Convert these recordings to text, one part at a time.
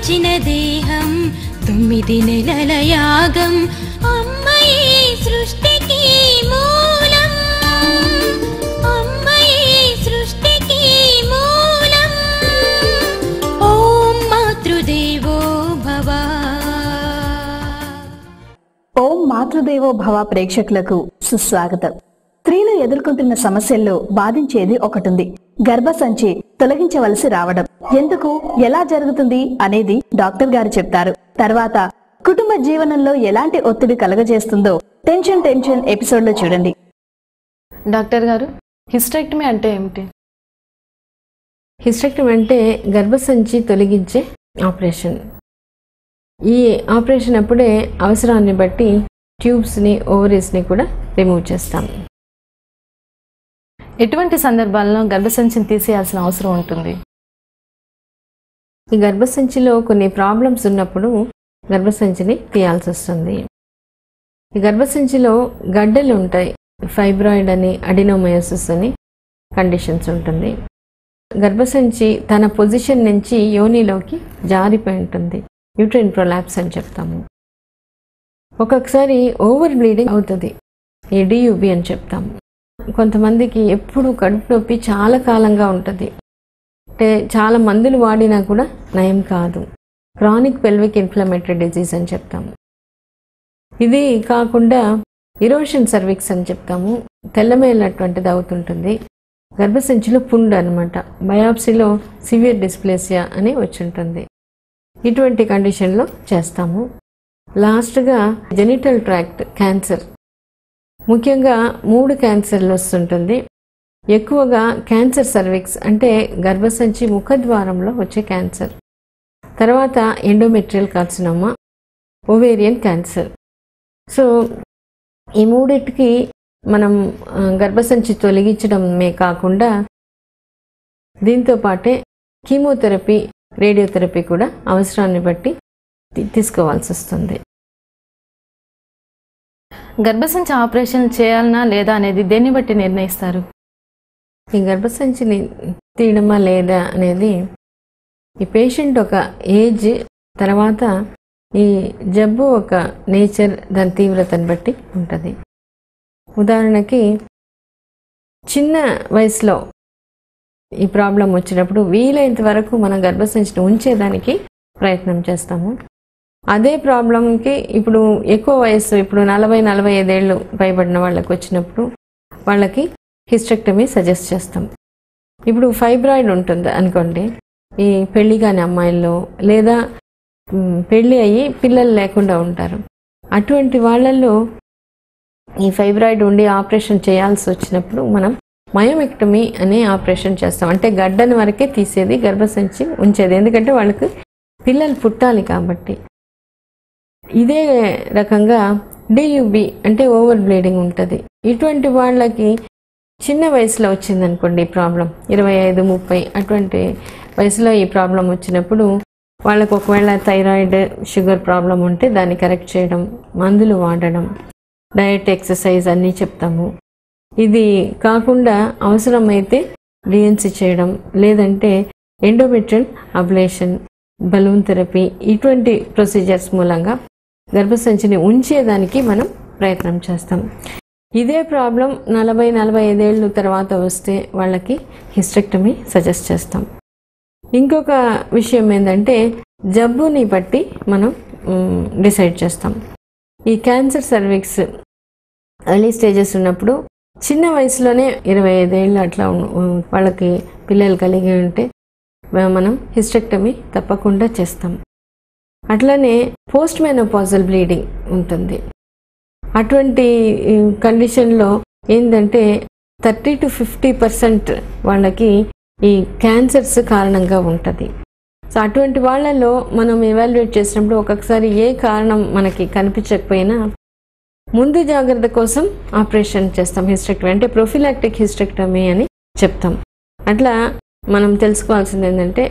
ఇచ్చిన దేహం 9 నెలల యాగం అమ్మయే సృష్టికి మూలం అమ్మయే సృష్టికి మూలం ఓం మాతృదేవో భవ. ఓం మాతృదేవో భవ ప్రేక్షకులకు సుస్వాగతం. స్త్రీలు ఎదుర్కొంటున్న సమస్యల్లో బాధించేది ఒకటుంది, గర్భసంచి తొలగించవలసి రావడం. ఎందుకు, ఎలా జరుగుతుంది అనేది డాక్టర్ గారు చెప్తారు. తర్వాత కుటుంబ జీవనంలో ఎలాంటి ఒత్తిడి కలగజేస్తుందో టెన్షన్ ఎపిసోడ్ లో చూడండి. డాక్టర్ గారు, హిస్టెక్టమీ అంటే ఏమిటి? హిస్టెక్టమీ అంటే గర్భసంచి తొలగించే ఆపరేషన్. ఈ ఆపరేషన్ అప్పుడే అవసరాన్ని బట్టి ట్యూబ్స్ని, ఓవరీస్ని కూడా రిమూవ్ చేస్తాం. ఎటువంటి సందర్భాల్లో గర్భసంచిని తీసేయాల్సిన అవసరం ఉంటుంది? ఈ గర్భసంచిలో కొన్ని ప్రాబ్లమ్స్ ఉన్నప్పుడు గర్భసంచిని తీయాల్సి వస్తుంది. ఈ గర్భసంచిలో గడ్డలు ఉంటాయి, ఫైబ్రాయిడ్ అని, అడినోమయోసిస్ అని కండిషన్స్ ఉంటుంది. గర్భసంచి తన పొజిషన్ నుంచి యోనిలోకి జారిపోయి ఉంటుంది, యూట్రైన్ ప్రొలాప్స్ అని చెప్తాము. ఒక్కొక్కసారి ఓవర్ బ్లీడింగ్ అవుతుంది, ఈ డియుబి అని చెప్తాము. కొంతమందికి ఎప్పుడు కడుపు నొప్పి చాలా కాలంగా ఉంటుంది, అంటే చాలా మందులు వాడినా కూడా నయం కాదు, క్రానిక్ పెల్విక్ ఇన్ఫ్లమేటరీ డిజీజ్ అని చెప్తాము. ఇది కాకుండా ఇరోషన్ సర్విక్స్ అని చెప్తాము, తెల్లమేలినటువంటిది అవుతుంటుంది. గర్భసంచిలో పుండు అనమాట, బయాప్సీలో సివియర్ డిస్ప్లేసియా అని వచ్చి ఉంటుంది. ఇటువంటి కండిషన్లో చేస్తాము. లాస్ట్గా జెనిటల్ ట్రాక్ట్ క్యాన్సర్, ముఖ్యంగా 3 క్యాన్సర్లు వస్తుంటుంది. ఎక్కువగా క్యాన్సర్ సర్విక్స్ అంటే గర్భసంచి ముఖద్వారంలో వచ్చే క్యాన్సర్, తర్వాత endometrial carcinoma, ovarian cancer. So ఈ మూడింటికి మనం గర్భసంచి తొలగించడమే కాకుండా దీంతో పాటే కీమోథెరపీ, రేడియోథెరపీ కూడా అవసరాన్ని బట్టి తీసుకోవాల్సి వస్తుంది. గర్భసంచి ఆపరేషన్ చేయాలనా లేదా అనేది దేన్ని బట్టి నిర్ణయిస్తారు? ఈ గర్భసంచిని తీయడమా లేదా అనేది ఈ పేషెంట్ ఒక ఏజ్, తర్వాత ఈ జబ్బు ఒక నేచర్, దాని తీవ్రతను బట్టి ఉంటుంది. ఉదాహరణకి చిన్న వయసులో ఈ ప్రాబ్లం వచ్చినప్పుడు వీలైనంత వరకు మనం గర్భసంచిని ఉంచేదానికి ప్రయత్నం చేస్తాము. అదే ప్రాబ్లంకి ఇప్పుడు ఎక్కువ వయసు, ఇప్పుడు 40-45 ఏళ్ళు పైబడిన వాళ్ళకి వచ్చినప్పుడు వాళ్ళకి హిస్టెక్టమీ సజెస్ట్ చేస్తాం. ఇప్పుడు ఫైబ్రాయిడ్ ఉంటుంది అనుకోండి, ఈ పెళ్లి కాని అమ్మాయిల్లో లేదా పెళ్ళి అయ్యి పిల్లలు లేకుండా ఉంటారు, అటువంటి వాళ్ళల్లో ఈ ఫైబ్రాయిడ్ ఉండి ఆపరేషన్ చేయాల్సి వచ్చినప్పుడు మనం మయోమెక్టమీ అనే ఆపరేషన్ చేస్తాం. అంటే గడ్డని వరకే తీసేది, గర్భసంచి ఉంచేది, ఎందుకంటే వాళ్ళకి పిల్లలు పుట్టాలి కాబట్టి. ఇదే రకంగా డియుబి అంటే ఓవర్ బ్లీడింగ్ ఉంటుంది. ఇటువంటి వాళ్ళకి చిన్న వయసులో వచ్చిందనుకోండి ఈ ప్రాబ్లం, 25-30 అటువంటి వయసులో ఈ ప్రాబ్లం వచ్చినప్పుడు వాళ్ళకు ఒకవేళ థైరాయిడ్, షుగర్ ప్రాబ్లం ఉంటే దాన్ని కరెక్ట్ చేయడం, మందులు వాడడం, డయట్, ఎక్సర్సైజ్ అన్నీ చెప్తాము. ఇది కాకుండా అవసరమైతే డిఎన్సి చేయడం, లేదంటే ఎండోమెట్రియల్ అబ్లేషన్, బలూన్ థెరపీ, ఇటువంటి ప్రొసీజర్స్ మూలంగా గర్భసంచిని ఉంచేదానికి మనం ప్రయత్నం చేస్తాం. ఇదే ప్రాబ్లం 40-45 ఏళ్ళు తర్వాత వస్తే వాళ్ళకి హిస్టెక్టమీ సజెస్ట్ చేస్తాం. ఇంకొక విషయం ఏంటంటే జబ్బుని బట్టి మనం డిసైడ్ చేస్తాం. ఈ క్యాన్సర్ సర్విక్స్ ఎర్లీ స్టేజెస్ ఉన్నప్పుడు చిన్న వయసులోనే 25 ఏళ్ళు అట్లా వాళ్ళకి పిల్లలు కలిగి ఉంటే మనం హిస్టెక్టమీ తప్పకుండా చేస్తాం. అట్లనే పోస్ట్ మెనోపాజల్ బ్లీడింగ్ ఉంటుంది. అటువంటి కండిషన్లో ఏంటంటే 30-50% వాళ్ళకి ఈ క్యాన్సర్స్ కారణంగా ఉంటుంది. సో అటువంటి వాళ్ళలో మనం ఎవాల్యుయేట్ చేసినప్పుడు ఒక్కొక్కసారి ఏ కారణం మనకి కనిపించకపోయినా ముందు జాగ్రత్త కోసం ఆపరేషన్ చేస్తాం, హిస్టెక్టమీ అంటే ప్రొఫిలాక్టిక్ హిస్టెక్టమీ అని చెప్తాం. అట్లా మనం తెలుసుకోవాల్సింది ఏంటంటే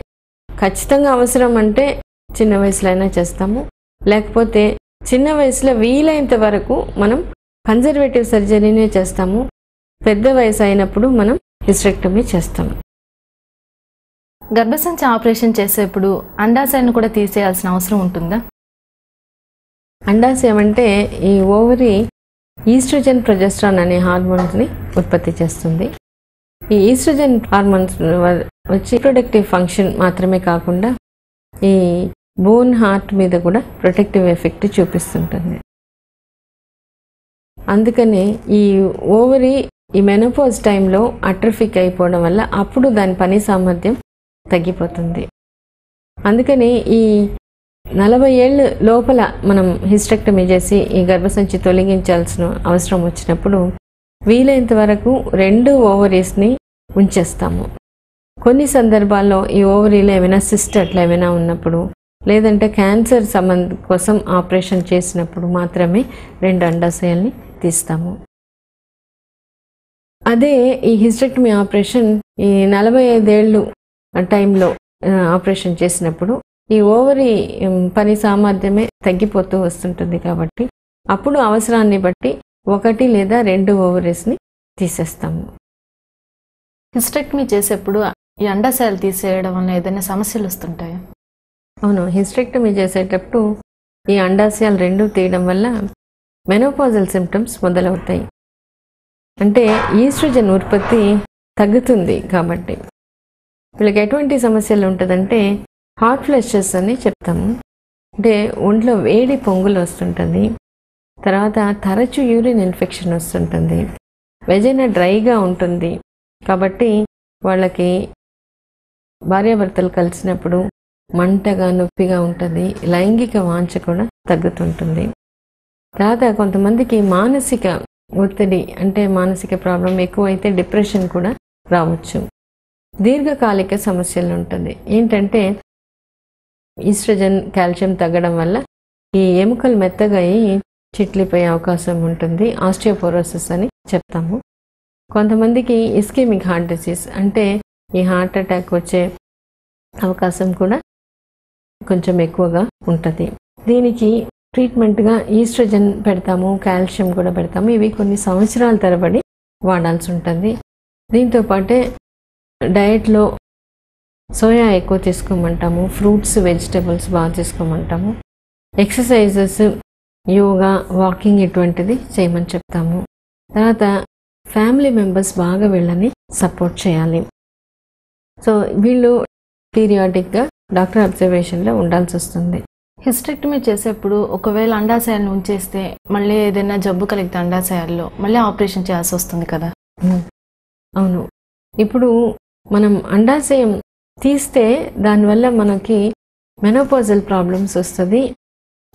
ఖచ్చితంగా అవసరం అంటే చిన్న వయసులో అయినా చేస్తాము, లేకపోతే చిన్న వయసులో వీలైనంత వరకు మనం కన్జర్వేటివ్ సర్జరీనే చేస్తాము. పెద్ద వయసు అయినప్పుడు మనం హిస్టెక్టమీ చేస్తాం. గర్భసంచి ఆపరేషన్ చేసేప్పుడు అండాశయాన్ని కూడా తీసేయాల్సిన అవసరం ఉంటుందా? అండాశయం అంటే ఈ ఓవరీ ఈస్ట్రోజన్ ప్రొజెస్ట్రాన్ అనే హార్మోన్స్ని ఉత్పత్తి చేస్తుంది. ఈ ఈస్ట్రోజన్ హార్మోన్స్ వచ్చి ప్రొటెక్టివ్ ఫంక్షన్ మాత్రమే కాకుండా ఈ బోన్ హార్ట్ మీద కూడా ప్రొటెక్టివ్ ఎఫెక్ట్ చూపిస్తుంటుంది. అందుకని ఈ ఓవరీ ఈ మెనోపాజ్ టైంలో అట్రఫిక్ అయిపోవడం వల్ల అప్పుడు దాని పని సామర్థ్యం తగ్గిపోతుంది. అందుకని ఈ 40 ఏళ్ళ లోపల మనం హిస్టెక్టమీ చేసి ఈ గర్భసంచి తొలగించాల్సిన అవసరం వచ్చినప్పుడు వీలైనంత వరకు 2 ఓవరీస్ని ఉంచేస్తాము. కొన్ని సందర్భాల్లో ఈ ఓవరీలో ఏమైనా సిస్ట్ అట్లా ఏమైనా ఉన్నప్పుడు, లేదంటే క్యాన్సర్ కోసం ఆపరేషన్ చేసినప్పుడు మాత్రమే 2 అండాశయాల్ని తీస్తాము. అదే ఈ హిస్టెక్టమీ ఆపరేషన్ ఈ 45 ఏళ్ళు టైంలో ఆపరేషన్ చేసినప్పుడు ఈ ఓవరీ పని సామర్థ్యమే తగ్గిపోతూ వస్తుంటుంది. కాబట్టి అప్పుడు అవసరాన్ని బట్టి 1 లేదా 2 ఓవరీస్ని తీసేస్తాము. హిస్టెక్టమీ చేసేప్పుడు ఈ అండాశయాలు తీసేయడం వల్ల ఏదైనా సమస్యలు వస్తుంటాయా? అవును, హిస్టెక్టమీ చేసేటప్పుడు ఈ అండాశయాలు 2 తీయడం వల్ల మెనోపాజల్ సిమ్టమ్స్ మొదలవుతాయి. అంటే ఈస్ట్రోజన్ ఉత్పత్తి తగ్గుతుంది. కాబట్టి వీళ్ళకి ఎటువంటి సమస్యలు ఉంటుందంటే హాట్ ఫ్లషెస్ అని చెప్తాము. అంటే ఒంట్లో వేడి పొంగులు వస్తుంటుంది. తర్వాత తరచు యూరిన్ ఇన్ఫెక్షన్ వస్తుంటుంది. వెజైనా డ్రైగా ఉంటుంది. కాబట్టి వాళ్ళకి భార్యాభర్తలు కలిసినప్పుడు మంటగా నొప్పిగా ఉంటుంది. లైంగిక వాంఛ కూడా తగ్గుతుంటుంది. తర్వాత కొంతమందికి మానసిక ఒత్తిడి అంటే మానసిక ప్రాబ్లం ఎక్కువైతే డిప్రెషన్ కూడా రావచ్చు. దీర్ఘకాలిక సమస్యలు ఉంటుంది. ఏంటంటే ఈస్ట్రోజన్ కాల్షియం తగ్గడం వల్ల ఈ ఎముకలు మెత్తగా అయ్యి చిట్లిపోయే అవకాశం ఉంటుంది. ఆస్టియోపోరోసిస్ అని చెప్తాము. కొంతమందికి ఇస్కెమిక్ హార్ట్ డిసీజ్ అంటే ఈ హార్ట్ అటాక్ వచ్చే అవకాశం కూడా కొంచెం ఎక్కువగా ఉంటుంది. దీనికి ట్రీట్మెంట్గా ఈస్ట్రోజన్ పెడతాము, కాల్షియం కూడా పెడతాము. ఇవి కొన్ని సంవత్సరాల తరబడి వాడాల్సి ఉంటుంది. దీంతోపాటే డయట్లో సోయా ఎక్కువ తీసుకోమంటాము, ఫ్రూట్స్ వెజిటబుల్స్ బాగా తీసుకోమంటాము, ఎక్సర్సైజెస్ యోగా వాకింగ్ ఇటువంటిది చేయమని చెప్తాము. తర్వాత ఫ్యామిలీ మెంబర్స్ బాగా వీళ్ళని సపోర్ట్ చేయాలి. సో వీళ్ళు పీరియాడిక్గా డాక్టర్ అబ్జర్వేషన్లో ఉండాల్సి వస్తుంది. హిస్టెక్టమీ చేసేప్పుడు ఒకవేళ అండాశయాలను ఉంచేస్తే మళ్ళీ ఏదైనా జబ్బు కలిగితే అండాశయాల్లో మళ్ళీ ఆపరేషన్ చేయాల్సి వస్తుంది కదా? అవును. ఇప్పుడు మనం అండాశయం తీస్తే దానివల్ల మనకి మెనోపాజల్ ప్రాబ్లమ్స్ వస్తుంది,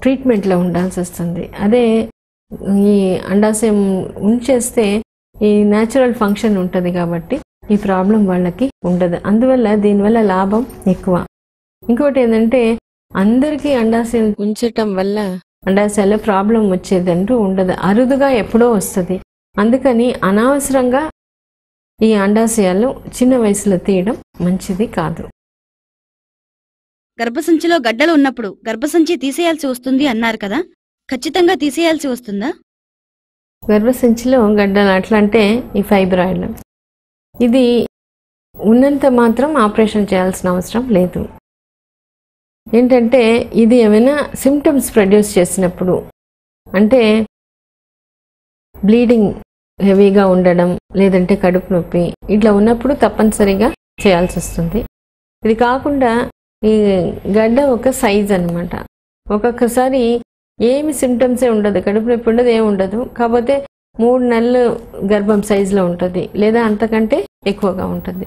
ట్రీట్మెంట్లో ఉండాల్సి వస్తుంది. అదే ఈ అండాశయం ఉంచేస్తే ఈ న్యాచురల్ ఫంక్షన్ ఉంటుంది కాబట్టి ఈ ప్రాబ్లం వాళ్ళకి ఉండదు. అందువల్ల దీనివల్ల లాభం ఎక్కువ. ఇంకోటి ఏంటంటే అందరికీ అండాశయం ఉంచటం వల్ల అండాశయాల్లో ప్రాబ్లం వచ్చేదంటూ ఉండదు, అరుదుగా ఎప్పుడో వస్తుంది. అందుకని అనవసరంగా ఈ అండాశయాలు చిన్న వయసులో తీయడం మంచిది కాదు. గర్భసంచిలో గడ్డలు ఉన్నప్పుడు గర్భసంచి తీసేయాల్సి వస్తుంది అన్నారు కదా, ఖచ్చితంగా తీసేయాల్సి వస్తుందా? గర్భసంచిలో గడ్డలు అట్లా అంటే ఈ ఫైబ్రాయిడ్ ఇది ఉన్నంత మాత్రం ఆపరేషన్ చేయాల్సిన అవసరం లేదు. ఏంటంటే ఇది ఏమైనా సిమ్టమ్స్ ప్రొడ్యూస్ చేసినప్పుడు అంటే బ్లీడింగ్ హెవీగా ఉండడం, లేదంటే కడుపు నొప్పి ఇట్లా ఉన్నప్పుడు తప్పనిసరిగా చేయాల్సి వస్తుంది. ఇది కాకుండా ఈ గడ్డ ఒక సైజ్ అన్నమాట. ఒక్కొక్కసారి ఏమి సిమ్టమ్సే ఉండదు, కడుపు నొప్పి ఉండదు, ఏమి ఉండదు. కాకపోతే 3 నెలలు గర్భం సైజులో ఉంటుంది, లేదా అంతకంటే ఎక్కువగా ఉంటుంది.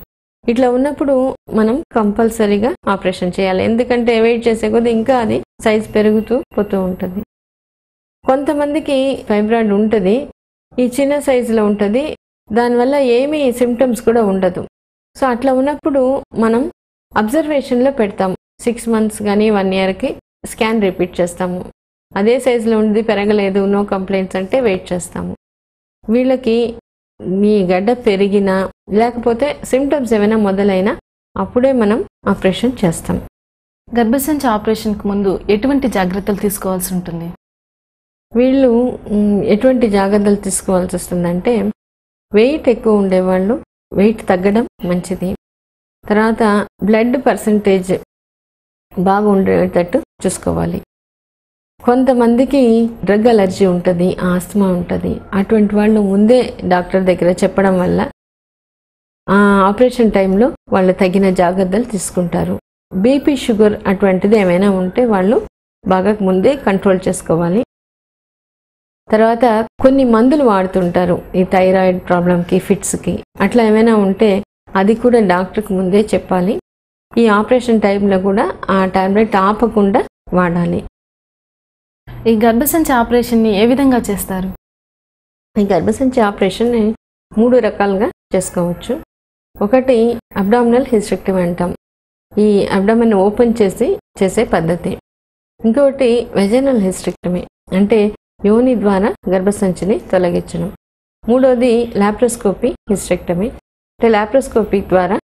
ఇట్లా ఉన్నప్పుడు మనం కంపల్సరీగా ఆపరేషన్ చేయాలి. ఎందుకంటే వెయిట్ చేసే కొద్దీ ఇంకా అది సైజ్ పెరుగుతూ పోతూ ఉంటుంది. కొంతమందికి ఫైబ్రాయిడ్ ఉంటుంది, ఈ చిన్న సైజులో ఉంటుంది, దానివల్ల ఏమీ సిమ్టమ్స్ కూడా ఉండదు. సో అట్లా ఉన్నప్పుడు మనం అబ్జర్వేషన్లో పెడతాము. 6 months కానీ 1 yearకి స్కాన్ రిపీట్ చేస్తాము. అదే సైజులో ఉంది, పెరగలేదు, నో కంప్లైంట్స్ అంటే వెయిట్ చేస్తాము. వీళ్ళకి మీ గడ్డ పెరిగినా లేకపోతే సిమ్టమ్స్ ఏమైనా మొదలైనా అప్పుడే మనం ఆపరేషన్ చేస్తాం. గర్భసంచి ఆపరేషన్కి ముందు ఎటువంటి జాగ్రత్తలు తీసుకోవాల్సి ఉంటుంది? వీళ్ళు ఎటువంటి జాగ్రత్తలు తీసుకోవాల్సి వస్తుందంటే వెయిట్ ఎక్కువ ఉండేవాళ్ళు వెయిట్ తగ్గడం మంచిది. తర్వాత బ్లడ్ పర్సంటేజ్ బాగా ఉండేటట్టు చూసుకోవాలి. కొంతమందికి డ్రగ్ అలర్జీ ఉంటుంది, ఆస్తమా ఉంటుంది. అటువంటి వాళ్ళు ముందే డాక్టర్ దగ్గర చెప్పడం వల్ల ఆపరేషన్ టైంలో వాళ్ళు తగిన జాగ్రత్తలు తీసుకుంటారు. బీపీ, షుగర్ అటువంటిది ఏమైనా ఉంటే వాళ్ళు బాగా ముందే కంట్రోల్ చేసుకోవాలి. తర్వాత కొన్ని మందులు వాడుతుంటారు ఈ థైరాయిడ్ ప్రాబ్లంకి, ఫిట్స్కి. అట్లా ఏమైనా ఉంటే అది కూడా డాక్టర్కి ముందే చెప్పాలి. ఈ ఆపరేషన్ టైంలో కూడా ఆ టాబ్లెట్ ఆపకుండా వాడాలి. ఈ గర్భసంచి ఆపరేషన్ని ఏ విధంగా చేస్తారు? ఈ గర్భసంచి ఆపరేషన్ని 3 రకాలుగా చేసుకోవచ్చు. ఒకటి అబ్డామినల్ హిస్టెక్టమీ అంటాం, ఈ అబ్డామిన్ ఓపెన్ చేసి చేసే పద్ధతి. ఇంకొకటి వెజైనల్ హిస్టెక్టమీ, అంటే యోని ద్వారా గర్భసంచిని తొలగించడం. మూడోది లాప్రోస్కోపీ హిస్టెక్టమీ, అంటే లాప్రోస్కోపీ ద్వారా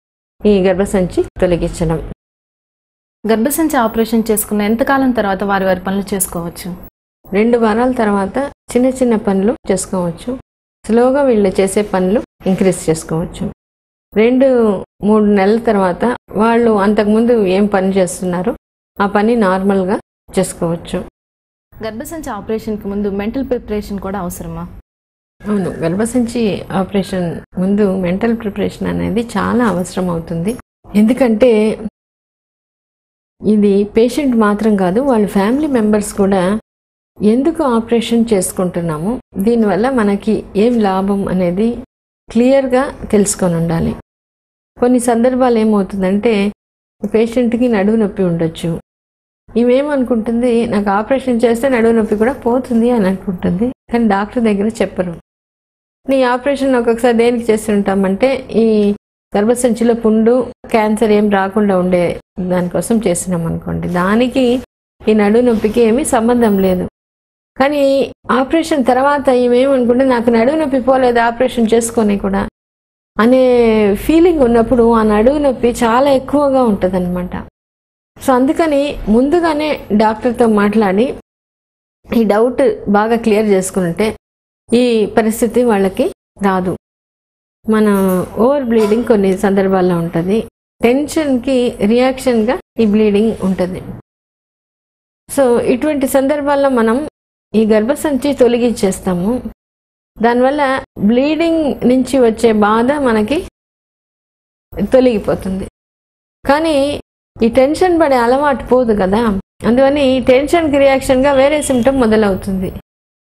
ఈ గర్భసంచి తొలగించడం. గర్భసంచి ఆపరేషన్ చేసుకున్న ఎంతకాలం తర్వాత వారి పనులు చేసుకోవచ్చు? 2 వారాల తర్వాత చిన్న చిన్న పనులు చేసుకోవచ్చు. స్లోగా వీళ్ళు చేసే పనులు ఇంక్రీజ్ చేసుకోవచ్చు. 2-3 నెలల తర్వాత వాళ్ళు అంతకుముందు ఏం పని చేస్తున్నారో ఆ పని నార్మల్గా చేసుకోవచ్చు. గర్భసంచి ఆపరేషన్కి ముందు మెంటల్ ప్రిపరేషన్ కూడా అవసరమా? అవును, గర్భసంచి ఆపరేషన్ ముందు మెంటల్ ప్రిపరేషన్ అనేది చాలా అవసరం అవుతుంది. ఎందుకంటే ఇది పేషెంట్ మాత్రం కాదు, వాళ్ళ ఫ్యామిలీ మెంబర్స్ కూడా ఎందుకు ఆపరేషన్ చేసుకుంటున్నాము, దీనివల్ల మనకి ఏం లాభం అనేది క్లియర్గా తెలుసుకొని ఉండాలి. కొన్ని సందర్భాలు ఏమవుతుందంటే పేషెంట్కి నడుము నొప్పి ఉండొచ్చు. ఈమెమనుకుంటుంది, నాకు ఆపరేషన్ చేస్తే నడుము నొప్పి కూడా పోతుంది అని అనుకుంటుంది. కానీ డాక్టర్ దగ్గర చెప్పరు. నీ ఆపరేషన్ ఒక్కొక్కసారి దేనికి చేస్తుంటామంటే ఈ గర్భసంచిలో పుండు, క్యాన్సర్ ఏం రాకుండా ఉండే దానికోసం చేసినాం అనుకోండి. దానికి ఈ నడుము నొప్పికి ఏమీ సంబంధం లేదు. కానీ ఆపరేషన్ తర్వాత ఈమెమనుకుంటే, నాకు నడుము నొప్పి పోలేదు ఆపరేషన్ చేసుకొని కూడా అనే ఫీలింగ్ ఉన్నప్పుడు ఆ నడుము నొప్పి చాలా ఎక్కువగా ఉంటుంది అనమాట. సో అందుకని ముందుగానే డాక్టర్తో మాట్లాడి ఈ డౌట్ బాగా క్లియర్ చేసుకుంటే ఈ పరిస్థితి వాళ్ళకి రాదు. మన ఓవర్ బ్లీడింగ్ కొన్ని సందర్భాల్లో ఉంటుంది, టెన్షన్కి రియాక్షన్గా ఈ బ్లీడింగ్ ఉంటుంది. సో ఇటువంటి సందర్భాల్లో మనం ఈ గర్భసంచి తొలగించేస్తాము. దానివల్ల బ్లీడింగ్ నుంచి వచ్చే బాధ మనకి తొలగిపోతుంది. కానీ ఈ టెన్షన్ పడే అలవాటు పోదు కదా, అందువల్ల ఈ టెన్షన్కి రియాక్షన్గా వేరే సిమ్టమ్ మొదలవుతుంది.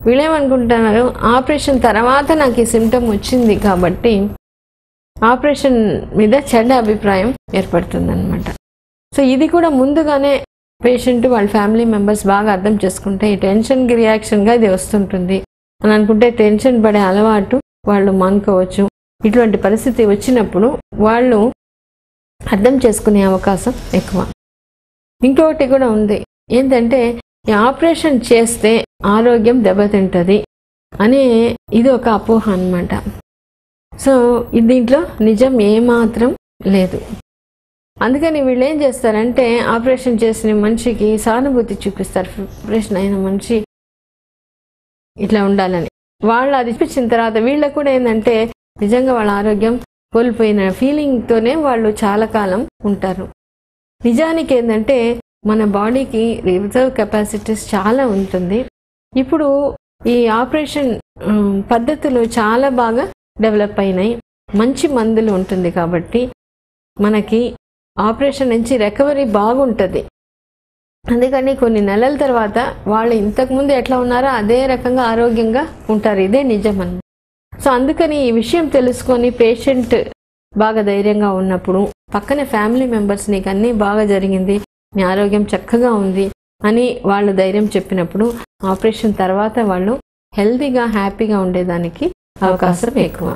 వీళ్ళేమనుకుంటున్నారు, ఆపరేషన్ తర్వాత నాకు ఈ సిమ్టమ్ వచ్చింది కాబట్టి ఆపరేషన్ మీద చెడ్డ అభిప్రాయం ఏర్పడుతుంది అనమాట. సో ఇది కూడా ముందుగానే పేషెంట్ వాళ్ళ ఫ్యామిలీ మెంబర్స్ బాగా అర్థం చేసుకుంటే ఈ టెన్షన్కి రియాక్షన్గా ఇది వస్తుంటుంది అని అనుకుంటే టెన్షన్ పడే అలవాటు వాళ్ళు మానుకోవచ్చు. ఇటువంటి పరిస్థితి వచ్చినప్పుడు వాళ్ళు అర్థం చేసుకునే అవకాశం ఎక్కువ. ఇంకొకటి కూడా ఉంది, ఏంటంటే ఈ ఆపరేషన్ చేస్తే ఆరోగ్యం దెబ్బతింటుంది అనే ఇది ఒక అపోహ అన్నమాట. సో దీంట్లో నిజం ఏమాత్రం లేదు. అందుకని వీళ్ళు ఏం చేస్తారంటే ఆపరేషన్ చేసిన మనిషికి సానుభూతి చూపిస్తారు. ఆపరేషన్ అయిన మనిషి ఇట్లా ఉండాలని వాళ్ళు అది చూపించిన తర్వాత వీళ్ళకు కూడా ఏంటంటే నిజంగా వాళ్ళ ఆరోగ్యం కోల్పోయిన ఫీలింగ్తోనే వాళ్ళు చాలా కాలం ఉంటారు. నిజానికి ఏంటంటే మన బాడీకి రిజర్వ్ కెపాసిటీస్ చాలా ఉంటుంది. ఇప్పుడు ఈ ఆపరేషన్ పద్ధతులు చాలా బాగా డెవలప్ అయినాయి, మంచి మందులు ఉంటుంది కాబట్టి మనకి ఆపరేషన్ నుంచి రికవరీ బాగుంటుంది. అందుకని కొన్ని నెలల తర్వాత వాళ్ళు ఇంతకుముందు ఎట్లా ఉన్నారో అదే రకంగా ఆరోగ్యంగా ఉంటారు. ఇదే నిజం అన్నమాట. సో అందుకని ఈ విషయం తెలుసుకొని పేషెంట్ బాగా ధైర్యంగా ఉన్నప్పుడు పక్కన ఫ్యామిలీ మెంబర్స్ నీకు అన్నీ బాగా జరిగింది, నీ ఆరోగ్యం చక్కగా ఉంది అని వాళ్ళు ధైర్యం చెప్పినప్పుడు ఆపరేషన్ తర్వాత వాళ్ళు హెల్తీగా హ్యాపీగా ఉండేదానికి అవకాశం ఎక్కువ.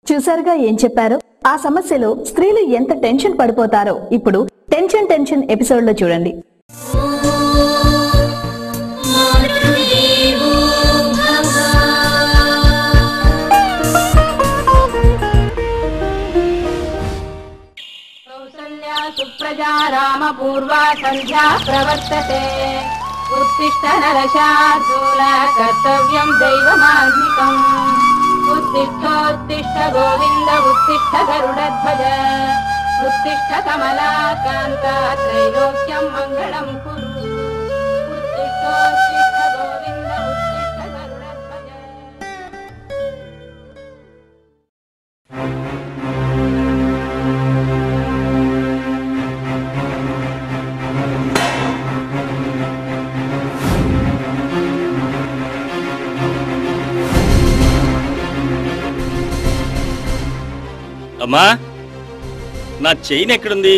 చూసారుగా ఏం చెప్పారు? ఆ సమస్యలో స్త్రీలు ఎంత టెన్షన్ పడిపోతారో ఇప్పుడు టెన్షన్ ఎపిసోడ్ లో చూడండి. सुप्रजा रामपूर्वा सन्ध्या प्रवर्तते उत्तिष्ठ नरशार्दूल कर्तव्यं दैवमान्विकम् उत्तिष्ठोत्तिष्ठ गोविन्द उत्तिष्ठ गरुडध्वज उत्तिष्ठ कमलाकान्ता त्रैलोक्यं मङ्गलं कुरु उत्तिष्ठोत्तिष्ठ गोविन्द उत्तिष्ठ गरुडध्वज అమ్మా నా చైన్ ఎక్కడుంది?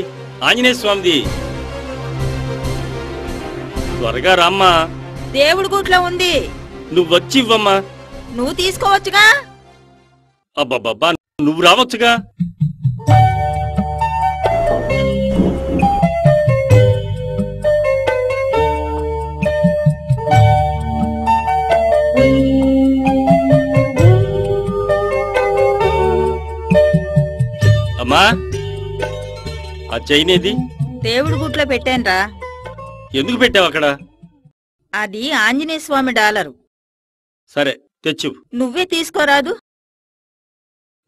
ఆంజనేయ స్వామిది. త్వరగా రామ్మా. దేవుడి గూట్లో ఉంది. నువ్వు వచ్చి ఇవ్వమ్మా. నువ్వు తీసుకోవచ్చుగా. అబ్బబ్బబ్బా, నువ్వు రావచ్చుగా. అమ్మా, ఆ చైన్ ఏది? దేవుడి గూట్లో పెట్టానురా. ఎందుకు పెట్టావు అక్కడ? అది ఆంజనేయ స్వామి డాలరు. సరే తెచ్చు. నువ్వే తీసుకోరాదు.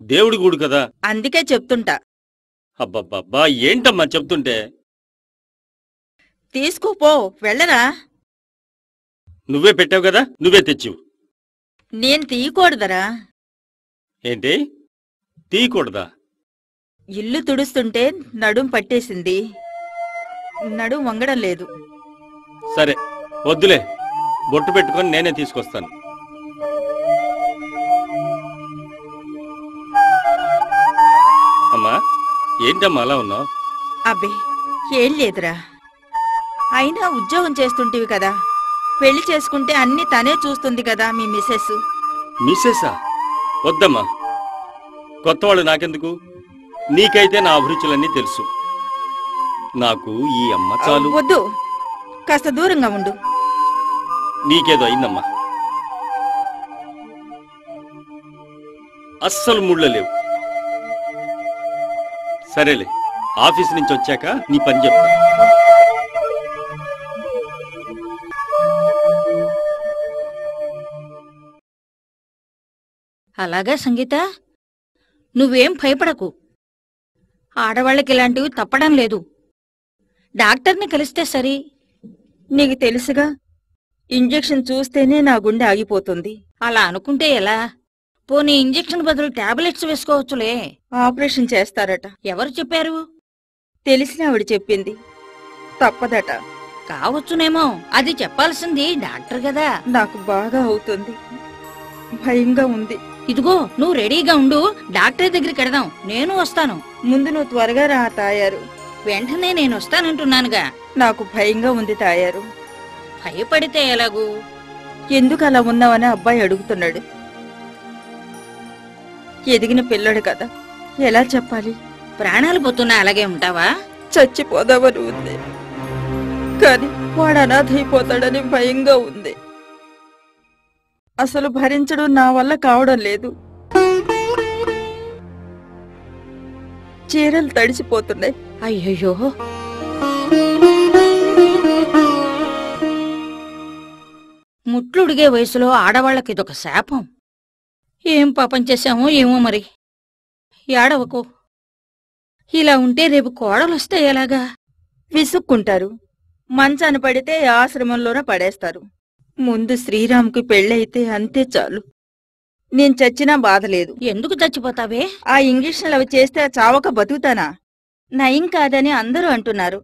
దేవుడి గూడు కదా. అందుకే చెప్తుంటా. అబ్బబ్బబ్బా, ఏంటమ్మా చెప్తుంటే. తీసుకోపో, వెళ్ళరా. నువ్వే పెట్టావు కదా, నువ్వే తెచ్చు. నేను తీయకూడదరా. ఏంటి తీయకూడదా? ఇల్లు తుడుస్తుంటే నడుం పట్టేసింది. నడుం వంగడం లేదు. సరే వద్దులే, బొట్టు పెట్టుకొని నేనే తీసుకొస్తాను. అమ్మా, ఏంటమ్మా అలా ఉన్నావు? అబ్బే ఏం లేదురా. అయినా ఉద్యోగం చేస్తుంటివి కదా, పెళ్లి చేసుకుంటే అన్ని తనే చూస్తుంది కదా మీ మిసెస్. మిస్సెసా? వద్దమ్మా, కొత్తవాళ్ళు నాకెందుకు? నీకైతే నా అభిరుచులన్నీ తెలుసు. నాకు ఈ అమ్మ చాలు. వద్దు, కాస్త దూరంగా ఉండు. నీకేదో అయిందమ్మా. అస్సలు ముళ్ళ లేవు. సరేలే, ఆఫీస్ నుంచి వచ్చాక నీ పని చెప్తా. అలాగా సంగీత, నువ్వేం భయపడకు. ఆడవాళ్ళకి ఇలాంటివి తప్పడం లేదు. డాక్టర్ని కలిస్తే సరి. నీకు తెలుసుగా, ఇంజెక్షన్ చూస్తేనే నా గుండె ఆగిపోతుంది. అలా అనుకుంటే ఎలా? పోనీ ఇంజెక్షన్ బదులు టాబ్లెట్స్ వేసుకోవచ్చులే. ఆపరేషన్ చేస్తారట. ఎవరు చెప్పారు? తెలిసిన ఆవిడ చెప్పింది. తప్పదట. కావచ్చునేమో, అది చెప్పాల్సింది డాక్టర్ కదా. నాకు బాగా అవుతుంది, భయంగా ఉంది. ఇదిగో, నువ్వు రెడీగా ఉండు, డాక్టర్ దగ్గరికి వెడదాం. నేను వస్తాను. ముందు నువ్వు త్వరగా రా తాయారు. వెంటనే నేను వస్తానంటున్నానుగా. నాకు భయంగా ఉంది తాయారు. భయపడితే ఎలాగూ? ఎందుకు అలా ఉన్నావని అబ్బాయి అడుగుతున్నాడు. ఎదిగిన పిల్లడు కదా, ఎలా చెప్పాలి? ప్రాణాలు పోతున్నా అలాగే ఉంటావా? చచ్చిపోదామని ఉంది, కాని వాడు అనాథైపోతాడని భయంగా ఉంది. అసలు భరించడం నా వల్ల కావడం లేదు. చీరలు తడిసిపోతున్నాయి. అయ్యయ్యో, ముట్లుడిగే వయసులో ఆడవాళ్ళకి ఇదొక శాపం. ఏం పాపం చేశామో ఏమో మరి. ఏడవకు. ఇలా ఉంటే రేపు కోడలొస్తే ఎలాగా? విసుక్కుంటారు. మంచాన పడితే ఆశ్రమంలోనే పడేస్తారు. ముందు శ్రీరాముకి పెళ్ళైతే అంతే చాలు. నేను చచ్చినా బాధలేదు. ఎందుకు చచ్చిపోతావే? ఆ ఇంజక్షన్లు అవి చేస్తే చావక బతుకుతానా? నయం కాదని అందరూ అంటున్నారు.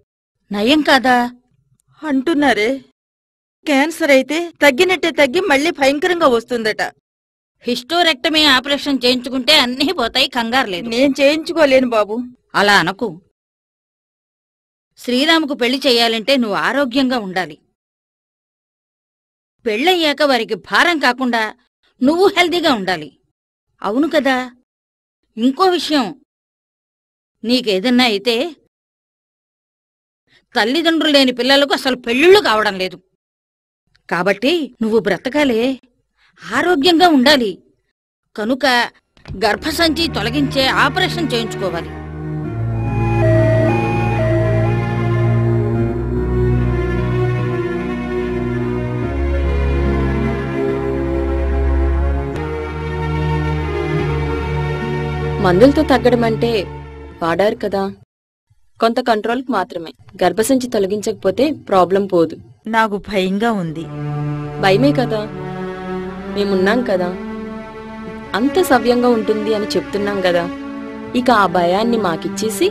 నయం కాదా? అంటున్నారే. క్యాన్సర్ అయితే తగ్గినట్టే తగ్గి మళ్ళీ భయంకరంగా వస్తుందట. హిస్టోరెక్టమీ ఆపరేషన్ చేయించుకుంటే అన్నీ పోతాయి, కంగారు లేదు. నేను చేయించుకోలేను బాబు. అలా అనకు. శ్రీరాముకు పెళ్లి చెయ్యాలంటే నువ్వు ఆరోగ్యంగా ఉండాలి. పెళ్ళయ్యాక వారికి భారం కాకుండా నువ్వు హెల్దీగా ఉండాలి. అవును కదా? ఇంకో విషయం, నీకేదన్నా అయితే తల్లిదండ్రులు లేని పిల్లలకు అసలు పెళ్ళిళ్ళు కావడం లేదు. కాబట్టి నువ్వు బ్రతకాలే, ఆరోగ్యంగా ఉండాలి. కనుక గర్భసంచి తొలగించే ఆపరేషన్ చేయించుకోవాలి. మందులతో తగ్గడం అంటే వాడారు కదా. కొంత కంట్రోల్కి మాత్రమే. గర్భసంచి తొలగించకపోతే ప్రాబ్లం పోదు. నాకు భయంగా ఉంది. భయమే కదా, మేమున్నాం కదా, అంత సవ్యంగా ఉంటుంది అని చెప్తున్నాం కదా. ఇక ఆ భయాన్ని మాకిచ్చేసి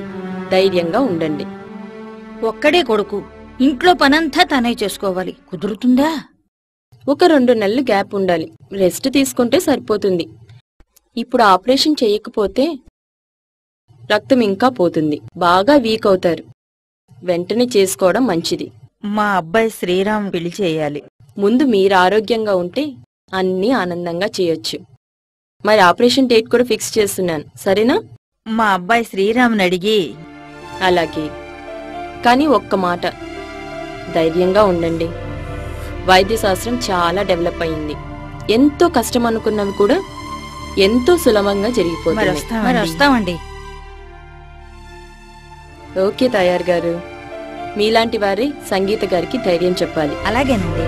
ధైర్యంగా ఉండండి. ఒక్కడే కొడుకు, ఇంట్లో పనంతా తనే చేసుకోవాలి, కుదురుతుందా? ఒక 2 నెలలు గ్యాప్ ఉండాలి. రెస్ట్ తీసుకుంటే సరిపోతుంది. ఇప్పుడు ఆపరేషన్ చేయకపోతే రక్తం ఇంకా పోతుంది, బాగా వీక్ అవుతారు. వెంటనే చేసుకోవడం మంచిది. మా అబ్బాయి శ్రీరామ్ పెళ్లి చేయాలి. ముందు మీరు ఆరోగ్యంగా ఉంటే అన్నీ ఆనందంగా చేయొచ్చు. మరి ఆపరేషన్ డేట్ కూడా ఫిక్స్ చేస్తున్నాను, సరేనా? మా అబ్బాయి శ్రీరామ్ని అడిగి. అలాగే, కానీ ఒక్క మాట, ధైర్యంగా ఉండండి. వైద్యశాస్త్రం చాలా డెవలప్ అయింది. ఎంతో కష్టం అనుకున్నవి కూడా ఎంతో సులభంగా జరిగిపోతుంది. మరి వస్తామండి. ఓకే తయారు గారు, మీలాంటి వారే సంగీత గారికి ధైర్యం చెప్పాలి. అలాగేనండి.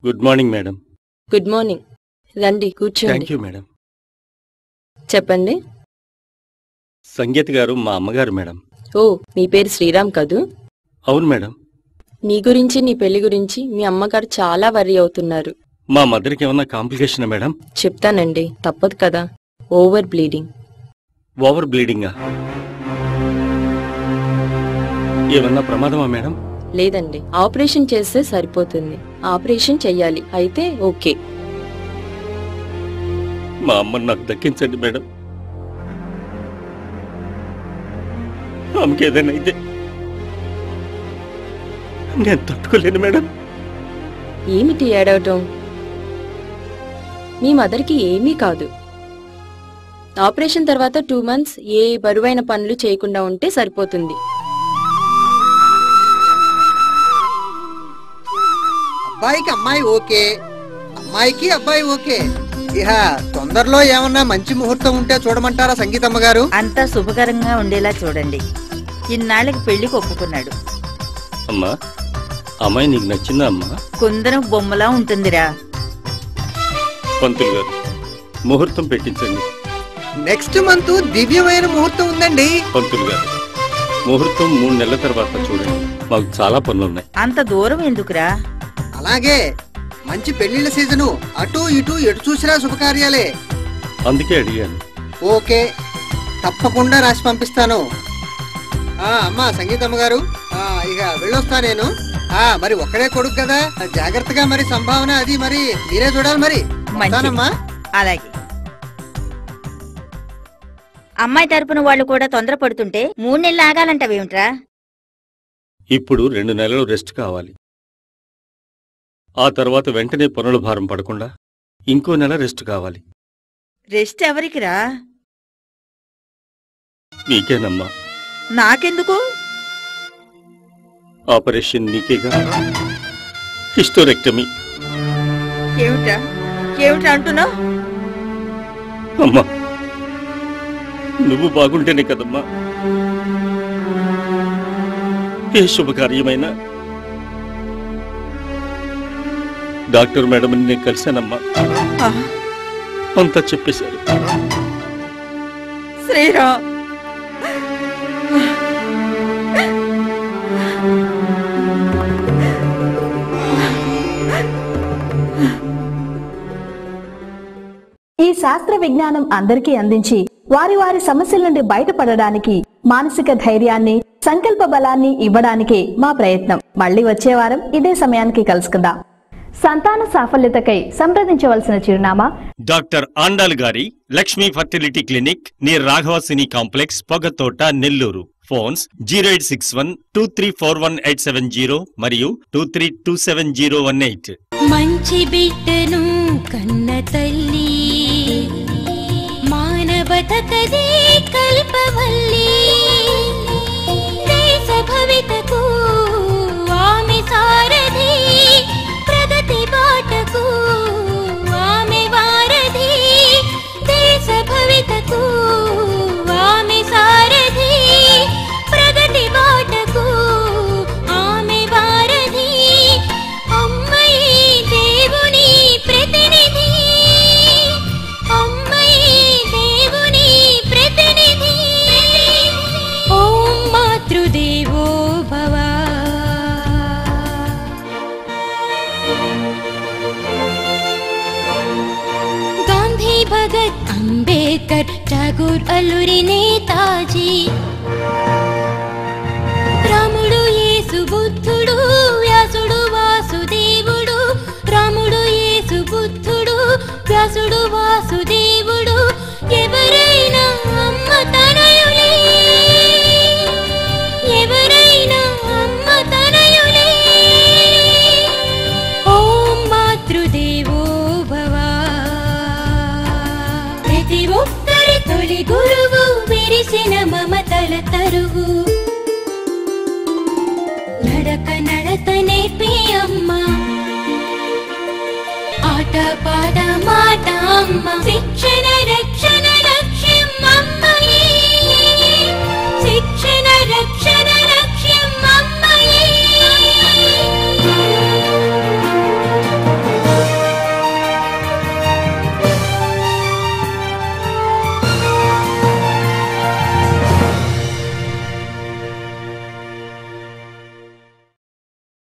Good morning madam. Good morning. రండి కూర్చోండి. Thank you madam. చెప్పండి. సంగీత గారు మా అమ్మగారు మేడం. ఓ, మీ పేరు శ్రీరామ్ కదూ? అవును మేడం. నీ గురించి, నీ పెళ్లి గురించి మీ అమ్మగారు చాలా వర్రీ అవుతున్నారు. మా మదర్కి ఏమన్నా కాంప్లికేషనా మేడం? చెప్తానండి, తప్పదు కదా. Over bleeding. ఓవర్ బ్లీడింగా? ఏమన్నా ప్రమాదమా మేడం? లేదండి, ఆపరేషన్ చేస్తే సరిపోతుంది. ఆపరేషన్ చెయ్యాలి అయితే ఓకే. మా అమ్మని నాకు దక్కించండి మేడం. ఆమెకి ఏదైనా అయితే నేను తట్టుకోలేను మేడం. ఏమిటి ఏడవటం? మీ మదర్కి ఏమీ కాదు. ఆపరేషన్ తర్వాత 2 months ఏ బరువైన పనులు చేయకుండా ఉంటే సరిపోతుంది. అబ్బాయికి అమ్మాయి ఓకే, అమ్మాయికి అబ్బాయి ఓకే. ఇహ తొందరలో ఏమన్నా మంచి ముహూర్తం ఉంటే చూడమంటారా సంగీతమ్మ గారు? అంతా శుభకరంగా ఉండేలా చూడండి. ఇన్నాళ్ళకి పెళ్లికి ఒప్పుకున్నాడు. అమ్మా, అమ్మాయి నీకు నచ్చిందా అమ్మా? కుందరం బొమ్మలా ఉంటుందిరా. పంతులు గారు, ముహూర్తం పెట్టించండి. నెక్స్ట్ మంత్ దివ్యమైన ముహూర్తం ఉందండి. పంతులు గారు, ముహూర్తం 3 నెలల తర్వాత చూడండి, మాకు చాలా పనులున్నాయి. అంత దూరం ఎందుకురా? అలాగే, మంచి పెళ్లిళ్ళ సీజను, అటు ఇటు ఎటు చూసినా శుభకార్యాలే. అందుకే అడిగాను. ఓకే, తప్పకుండా రాసి పంపిస్తాను. అమ్మా సంగీతమ్మ గారు, ఇక వెళ్ళొస్తా నేను. మరి ఒక్కడే కొడుకు కదా, జాగ్రత్తగా మరి సంభావన అది మరి మీరే చూడాలి. మరి వస్తానమ్మా. అలాగే. అమ్మాయి తరపున వాళ్ళు కూడా తొందరపడుతుంటే 3 నెలలు ఆగాలంటావేమిట్రా? ఇప్పుడు 2 నెలలు రెస్ట్ కావాలి. ఆ తర్వాత వెంటనే పనుల భారం పడకుండా ఇంకో నెల రెస్ట్ కావాలి. రెస్ట్ ఎవరికిరా? నీకేనమ్మా. నాకెందుకు? ఆపరేషన్ నీకేగా. హిస్టోరెక్టమీ. ఏమిట్రా ఏమిట్రా అంటున్నావు? అమ్మా, నువ్వు బాగుంటేనే కదమ్మా ఏ శుభకార్యమైనా. డాక్టర్ మేడం నేను కలిశానమ్మా, అంతా చెప్పేశారు. శ్రీరామ్, ఈ శాస్త్ర విజ్ఞానం అందరికీ అందించి వారి వారి సమస్యల నుండి బయటపడడానికి మానసిక ధైర్యాన్ని, సంకల్ప బలాన్ని ఇవ్వడానికే మా ప్రయత్నం. మళ్ళీ వచ్చే వారం ఇదే సమయానికి కలుసుకుందాం. సంతాన సాఫల్యతకై సంప్రదించవలసిన చిరునామా డాక్టర్ ఆండాల్ గారి Lakshmi fertility clinic near Raghavasini complex, Pogathota, Nellore. Phones 0861234180 మరియు 232718. మంచి బిడ్డను కన్న తల్లి మానవతకదే కల్పవల్లి. దేశ భవితకు ఆమె సారథి, ప్రగతి బాటకు ఆమె వారధి. దేశ భవితకు ఆమె సారథి, ప్రగతి బాటకు ఆమె వారధి. భగత్ అంబేద్కర్ ఠాగూర్ అల్లూరి నేతాజీ రాముడు యేసు బుద్ధుడు వ్యాసుడు వాసుదేవుడు రాముడు యేసు బుద్ధుడు వ్యాసుడు వాసుదేవుడు ఎవరైనా అమ్మ తనయులే ఎవరైనా అమ్మ తనయులే ఓం మాతృదేవో భవ ప్రతి ఒక్కరి తొలి గురువు విరిసిన మమతల తరువు నడక నడత నేర్పే అమ్మ ఆట పాట మాట అమ్మ శిక్షణ రక్షణ